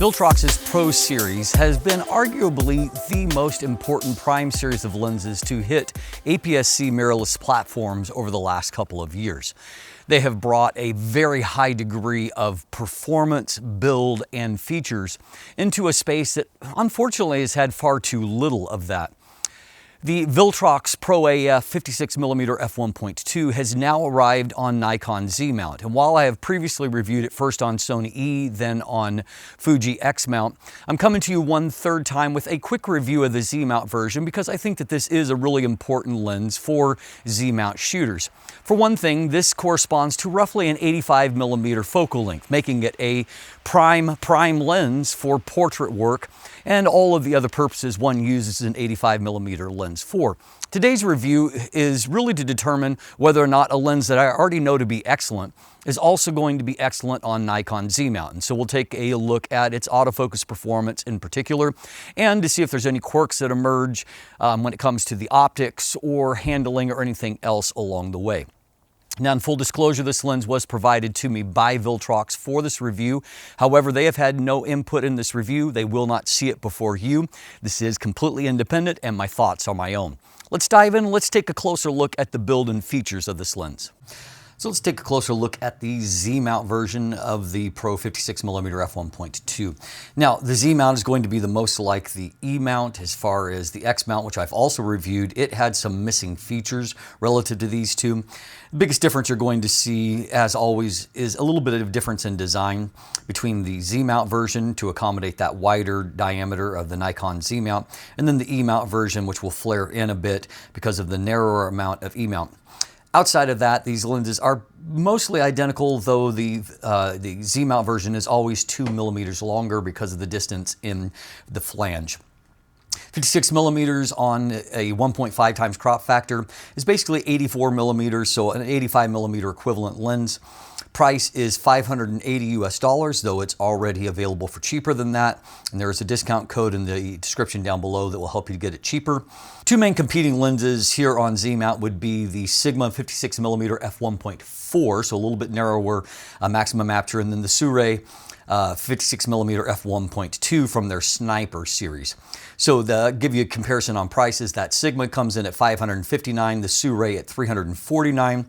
Viltrox's Pro Series has been arguably the most important prime series of lenses to hit APS-C mirrorless platforms over the last couple of years. They have brought a very high degree of performance, build, and features into a space that unfortunately has had far too little of that. The Viltrox Pro AF 56mm F1.2 has now arrived on Nikon Z mount, and while I have previously reviewed it first on Sony E, then on Fuji X mount, I'm coming to you one third time with a quick review of the Z mount version because I think that this is a really important lens for Z mount shooters. For one thing, this corresponds to roughly an 85mm focal length, making it a prime lens for portrait work and all of the other purposes one uses an 85mm lens for. Today's review is really to determine whether or not a lens that I already know to be excellent is also going to be excellent on Nikon Z mount. And so we'll take a look at its autofocus performance in particular and to see if there's any quirks that emerge when it comes to the optics or handling or anything else along the way. Now, in full disclosure, this lens was provided to me by Viltrox for this review. However, they have had no input in this review. They will not see it before you. This is completely independent and my thoughts are my own. Let's dive in and let's take a closer look at the build and features of this lens. So let's take a closer look at the Z mount version of the Pro 56mm F1.2. Now, the Z mount is going to be the most like the E mount. As far as the X mount, which I've also reviewed, it had some missing features relative to these two. The biggest difference you're going to see, as always, is a little bit of difference in design between the Z mount version to accommodate that wider diameter of the Nikon Z mount, and then the E mount version, which will flare in a bit because of the narrower amount of E mount. Outside of that, these lenses are mostly identical, though the Z mount version is always 2mm longer because of the distance in the flange. 56mm on a 1.5 times crop factor is basically 84mm, so an 85mm equivalent lens. Price is $580 US, though it's already available for cheaper than that. And there is a discount code in the description down below that will help you to get it cheaper. Two main competing lenses here on Z mount would be the Sigma 56mm F1.4, so a little bit narrower maximum aperture, and then the Sirui 56mm F1.2 from their Sniper series. So to give you a comparison on prices, that Sigma comes in at $559, the Sirui at $349.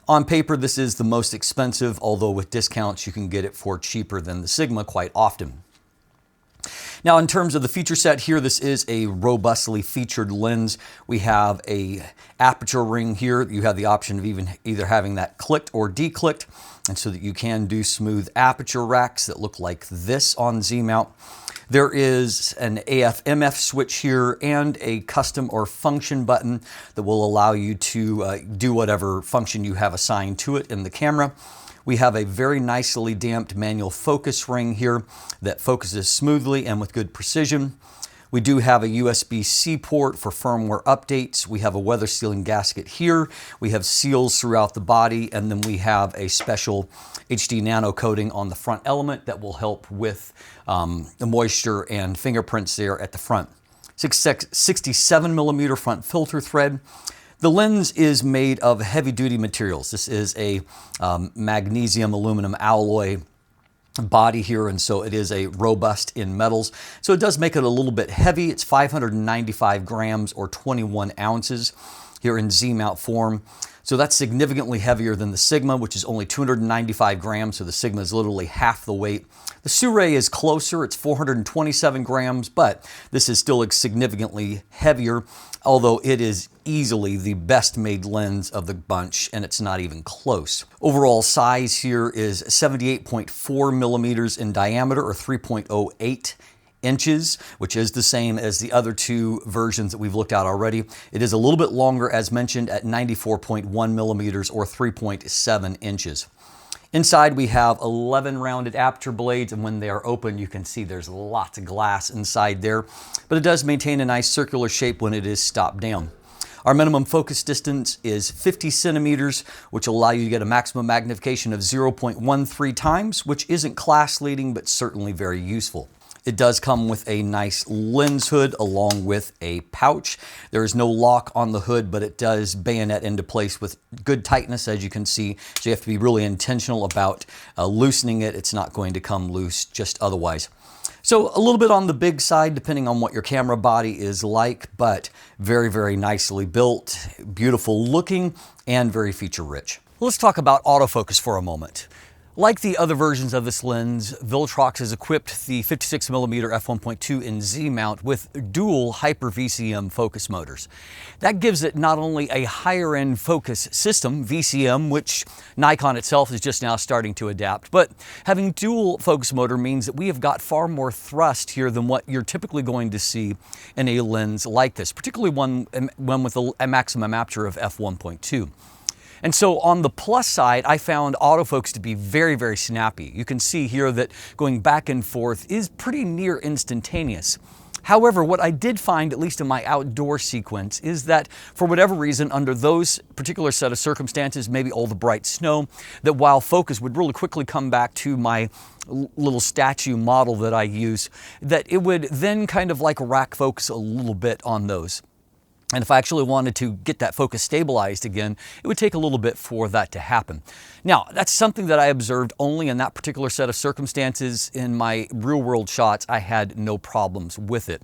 On paper, this is the most expensive, although with discounts you can get it for cheaper than the Sigma quite often. Now, in terms of the feature set here, this is a robustly featured lens. We have a aperture ring here. You have the option of either having that clicked or declicked, and so that you can do smooth aperture racks that look like this on Z mount. There is an AF/MF switch here and a custom or function button that will allow you to do whatever function you have assigned to it in the camera. We have a very nicely damped manual focus ring here that focuses smoothly and with good precision. We do have a USB-C port for firmware updates. We have a weather sealing gasket here. We have seals throughout the body, and then we have a special HD nano coating on the front element that will help with the moisture and fingerprints there at the front. 67mm front filter thread. The lens is made of heavy-duty materials. This is a magnesium aluminum alloy body here, and so it is a robust in metals. So it does make it a little bit heavy. It's 595 grams or 21 ounces here in Z mount form. So that's significantly heavier than the Sigma, which is only 295 grams. So the Sigma is literally half the weight. The Sirui is closer. It's 427 grams, but this is still significantly heavier, although it is easily the best made lens of the bunch, and it's not even close. Overall size here is 78.4 millimeters in diameter, or 3.08 inches, which is the same as the other two versions that we've looked at already. It is a little bit longer, as mentioned, at 94.1 millimeters, or 3.7 inches. Inside we have 11 rounded aperture blades, and when they are open you can see there's lots of glass inside there, but it does maintain a nice circular shape when it is stopped down. Our minimum focus distance is 50 centimeters, which will allow you to get a maximum magnification of 0.13 times, which isn't class leading, but certainly very useful. It does come with a nice lens hood along with a pouch. There is no lock on the hood, but it does bayonet into place with good tightness, as you can see. So you have to be really intentional about loosening it. It's not going to come loose just otherwise. So a little bit on the big side, depending on what your camera body is like, but very, very nicely built, beautiful looking, and very feature rich. Let's talk about autofocus for a moment. Like the other versions of this lens, Viltrox has equipped the 56mm F1.2 in Z mount with dual hyper VCM focus motors. That gives it not only a higher end focus system, VCM, which Nikon itself is just now starting to adapt, but having dual focus motor means that we have got far more thrust here than what you're typically going to see in a lens like this, particularly one with a maximum aperture of f1.2. And so on the plus side, I found autofocus to be very, very snappy. You can see here that going back and forth is pretty near instantaneous. However, what I did find, at least in my outdoor sequence, is that for whatever reason, under those particular set of circumstances, maybe all the bright snow, that while focus would really quickly come back to my little statue model that I use, that it would then kind of like rack focus a little bit on those. And if I actually wanted to get that focus stabilized again, it would take a little bit for that to happen. Now, that's something that I observed only in that particular set of circumstances. In my real world shots, I had no problems with it.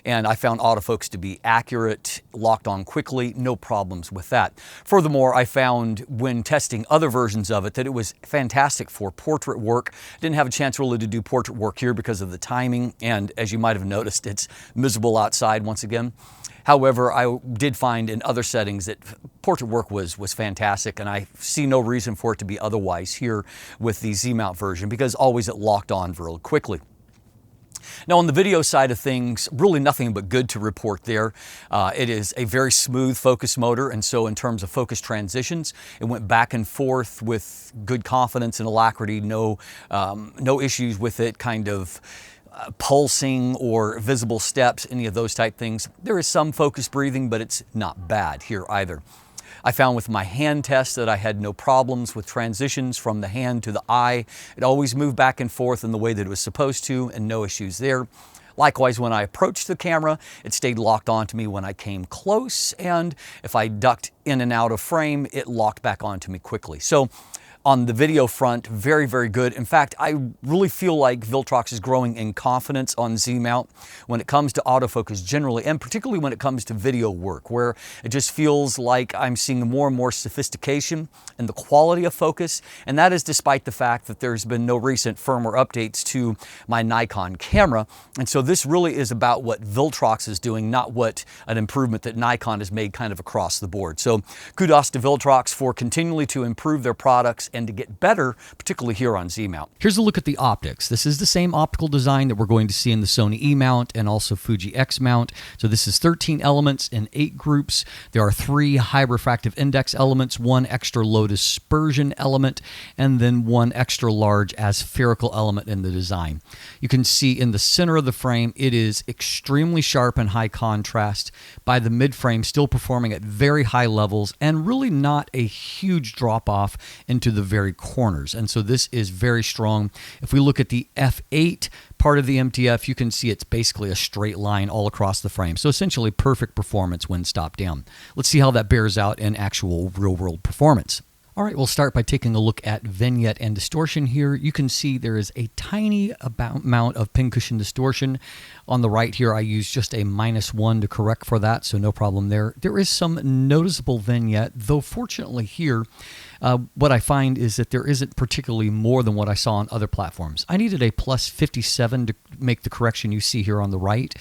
And I found autofocus to be accurate, locked on quickly, no problems with that. Furthermore, I found when testing other versions of it that it was fantastic for portrait work. Didn't have a chance really to do portrait work here because of the timing. And as you might have noticed, it's miserable outside once again. However, I did find in other settings that portrait work was fantastic, and I see no reason for it to be otherwise here with the Z-mount version, because always it locked on really quickly. Now on the video side of things, really nothing but good to report there. It is a very smooth focus motor, and so in terms of focus transitions, it went back and forth with good confidence and alacrity, no issues with it kind of pulsing or visible steps, any of those type things. There is some focus breathing, but it's not bad here either. I found with my hand test that I had no problems with transitions from the hand to the eye. It always moved back and forth in the way that it was supposed to, and no issues there. Likewise, when I approached the camera, it stayed locked onto me when I came close, and if I ducked in and out of frame, it locked back onto me quickly. So on the video front, very, very good. In fact, I really feel like Viltrox is growing in confidence on Z-mount when it comes to autofocus generally, and particularly when it comes to video work, where it just feels like I'm seeing more and more sophistication in the quality of focus, and that is despite the fact that there's been no recent firmware updates to my Nikon camera. And so this really is about what Viltrox is doing, not what an improvement that Nikon has made kind of across the board. So kudos to Viltrox for continually to improve their products and to get better, particularly here on Z-mount. Here's a look at the optics. This is the same optical design that we're going to see in the Sony E-mount and also Fuji X-mount. So this is 13 elements in 8 groups. There are 3 high refractive index elements, 1 extra low dispersion element, and then 1 extra large aspherical element in the design. You can see in the center of the frame, it is extremely sharp and high contrast. By the mid-frame, still performing at very high levels and really not a huge drop-off into the very corners. And so this is very strong. If we look at the F8 part of the MTF, you can see it's basically a straight line all across the frame. So essentially perfect performance when stopped down. Let's see how that bears out in actual real-world performance. All right, we'll start by taking a look at vignette and distortion here. You can see there is a tiny amount of pincushion distortion. On the right here, I use just a -1 to correct for that, so no problem there. There is some noticeable vignette, though fortunately here, what I find is that there isn't particularly more than what I saw on other platforms. I needed a +57 to make the correction you see here on the right.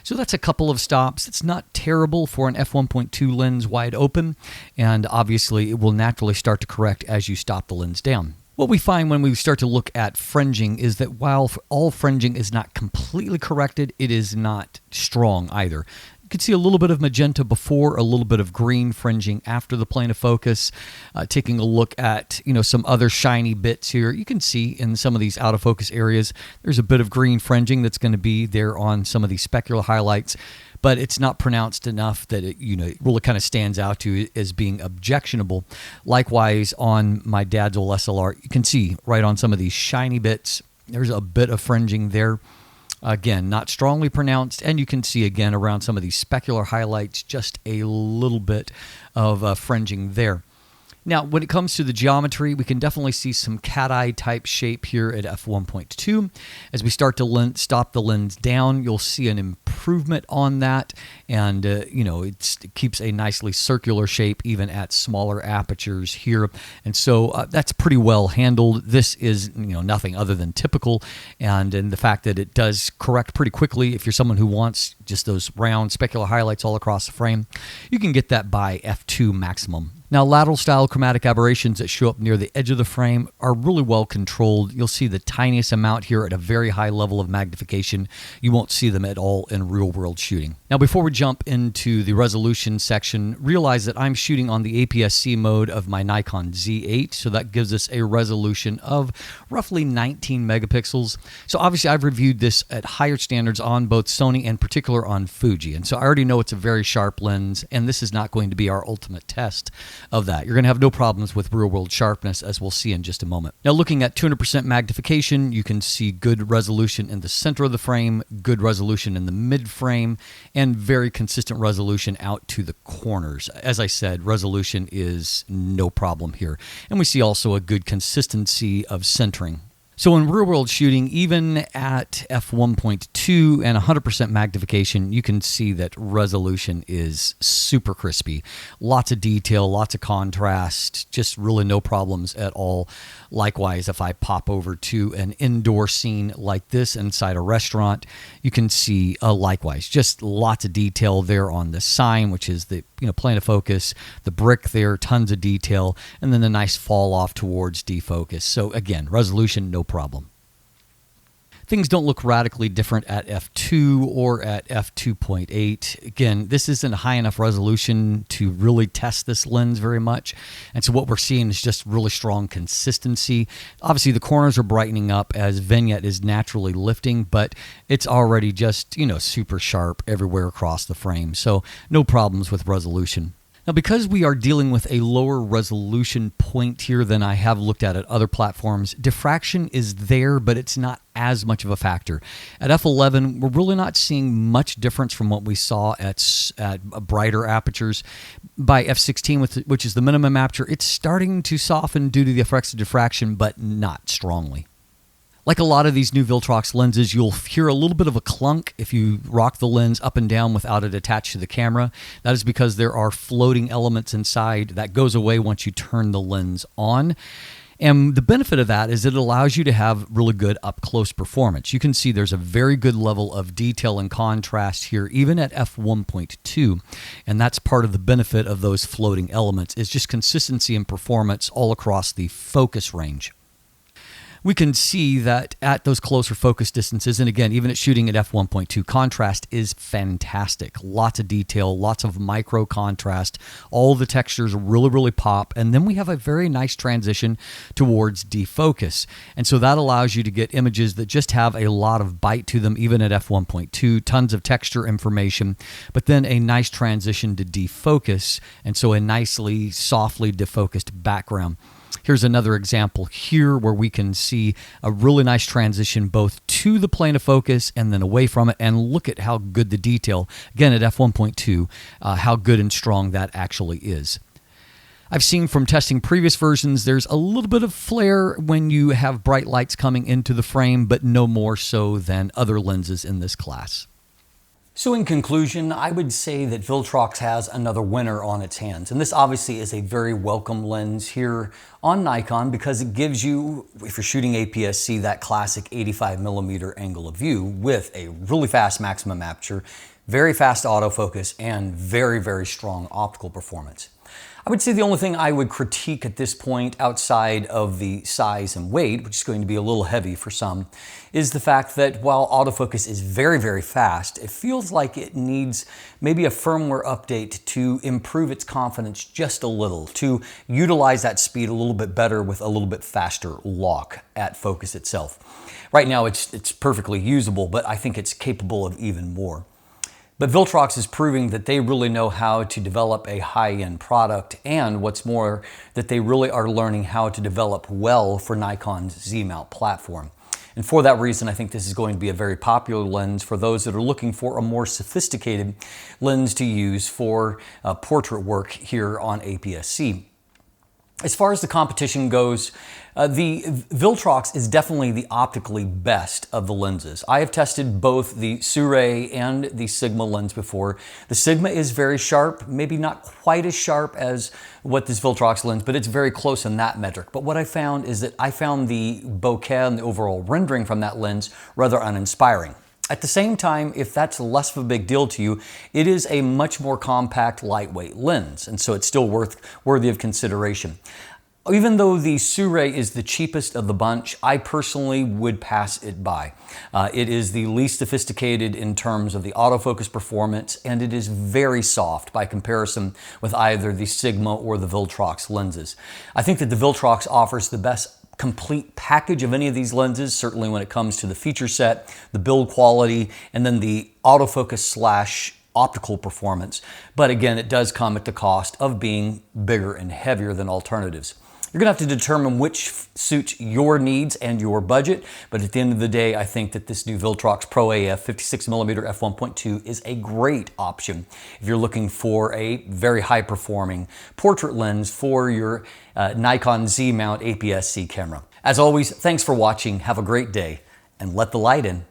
So that's a couple of stops. It's not terrible for an f1.2 lens wide open, and obviously it will naturally start to correct as you stop the lens down. What we find when we start to look at fringing is that while all fringing is not completely corrected, it is not strong either. You can see a little bit of magenta before, a little bit of green fringing after the plane of focus. Taking a look at some other shiny bits here, you can see in some of these out of focus areas, there's a bit of green fringing that's going to be there on some of these specular highlights, but it's not pronounced enough that it really kind of stands out to you as being objectionable. Likewise, on my dad's old SLR, you can see right on some of these shiny bits, there's a bit of fringing there. Again, not strongly pronounced, and you can see again around some of these specular highlights just a little bit of fringing there. Now, when it comes to the geometry, we can definitely see some cat-eye type shape here at f1.2. As we start to stop the lens down, you'll see an improvement on that, and it keeps a nicely circular shape even at smaller apertures here, and so that's pretty well handled. This is nothing other than typical, and the fact that it does correct pretty quickly. If you're someone who wants just those round specular highlights all across the frame, you can get that by f2 maximum. Now, lateral style chromatic aberrations that show up near the edge of the frame are really well controlled. You'll see the tiniest amount here at a very high level of magnification. You won't see them at all in real world shooting. Now, before we jump into the resolution section, realize that I'm shooting on the APS-C mode of my Nikon Z8, so that gives us a resolution of roughly 19 megapixels. So obviously I've reviewed this at higher standards on both Sony and in particular on Fuji, and so I already know it's a very sharp lens, and this is not going to be our ultimate test of that. You're going to have no problems with real-world sharpness, as we'll see in just a moment. Now, looking at 200% magnification, you can see good resolution in the center of the frame, good resolution in the mid-frame, and very consistent resolution out to the corners. As I said, resolution is no problem here. And we see also a good consistency of centering. So in real-world shooting, even at f1.2 and 100% magnification, you can see that resolution is super crispy. Lots of detail, lots of contrast, just really no problems at all. Likewise, if I pop over to an indoor scene like this inside a restaurant, you can see likewise, just lots of detail there on the sign, which is the plane of focus, the brick there, tons of detail, and then the nice fall off towards defocus. So again, resolution, no problem. Things don't look radically different at f2 or at f2.8. Again, this isn't a high enough resolution to really test this lens very much. And so what we're seeing is just really strong consistency. Obviously, the corners are brightening up as vignette is naturally lifting, but it's already just, super sharp everywhere across the frame. So no problems with resolution. Now, because we are dealing with a lower resolution point here than I have looked at other platforms, diffraction is there, but it's not as much of a factor. At f11, we're really not seeing much difference from what we saw at brighter apertures. By f16, which is the minimum aperture, it's starting to soften due to the effects of diffraction, but not strongly. Like a lot of these new Viltrox lenses, you'll hear a little bit of a clunk if you rock the lens up and down without it attached to the camera. That is because there are floating elements inside. That goes away once you turn the lens on. And the benefit of that is it allows you to have really good up-close performance. You can see there's a very good level of detail and contrast here, even at f1.2. And that's part of the benefit of those floating elements, is just consistency and performance all across the focus range. We can see that at those closer focus distances, and again, even at shooting at f1.2, contrast is fantastic. Lots of detail, lots of micro contrast. All the textures really, really pop. And then we have a very nice transition towards defocus. And so that allows you to get images that just have a lot of bite to them, even at f1.2, tons of texture information, but then a nice transition to defocus. And so a nicely, softly defocused background. Here's another example here where we can see a really nice transition both to the plane of focus and then away from it. And look at how good the detail, again at f1.2, how good and strong that actually is. I've seen from testing previous versions, there's a little bit of flare when you have bright lights coming into the frame, but no more so than other lenses in this class. So in conclusion, I would say that Viltrox has another winner on its hands. And this obviously is a very welcome lens here on Nikon because it gives you, if you're shooting APS-C, that classic 85mm angle of view with a really fast maximum aperture, very fast autofocus, and very, very strong optical performance. I would say the only thing I would critique at this point outside of the size and weight, which is going to be a little heavy for some, is the fact that while autofocus is very, very fast, it feels like it needs maybe a firmware update to improve its confidence just a little, to utilize that speed a little bit better with a little bit faster lock at focus itself. Right now it's perfectly usable, but I think it's capable of even more. But Viltrox is proving that they really know how to develop a high-end product, and what's more, that they really are learning how to develop well for Nikon's Z-mount platform. And for that reason, I think this is going to be a very popular lens for those that are looking for a more sophisticated lens to use for portrait work here on APS-C. As far as the competition goes, the Viltrox is definitely the optically best of the lenses. I have tested both the Sirui and the Sigma lens before. The Sigma is very sharp, maybe not quite as sharp as what this Viltrox lens, but it's very close in that metric. But what I found is that I found the bokeh and the overall rendering from that lens rather uninspiring. At the same time, if that's less of a big deal to you, it is a much more compact, lightweight lens, and so it's still worthy of consideration. Even though the Sirui is the cheapest of the bunch, I personally would pass it by. It is the least sophisticated in terms of the autofocus performance, and it is very soft by comparison with either the Sigma or the Viltrox lenses. I think that the Viltrox offers the best complete package of any of these lenses, certainly when it comes to the feature set, the build quality, and then the autofocus / optical performance. But again, it does come at the cost of being bigger and heavier than alternatives. You're gonna have to determine which suits your needs and your budget, but at the end of the day, I think that this new Viltrox Pro AF 56mm F1.2 is a great option if you're looking for a very high-performing portrait lens for your Nikon Z mount APS-C camera. As always, thanks for watching, have a great day, and let the light in.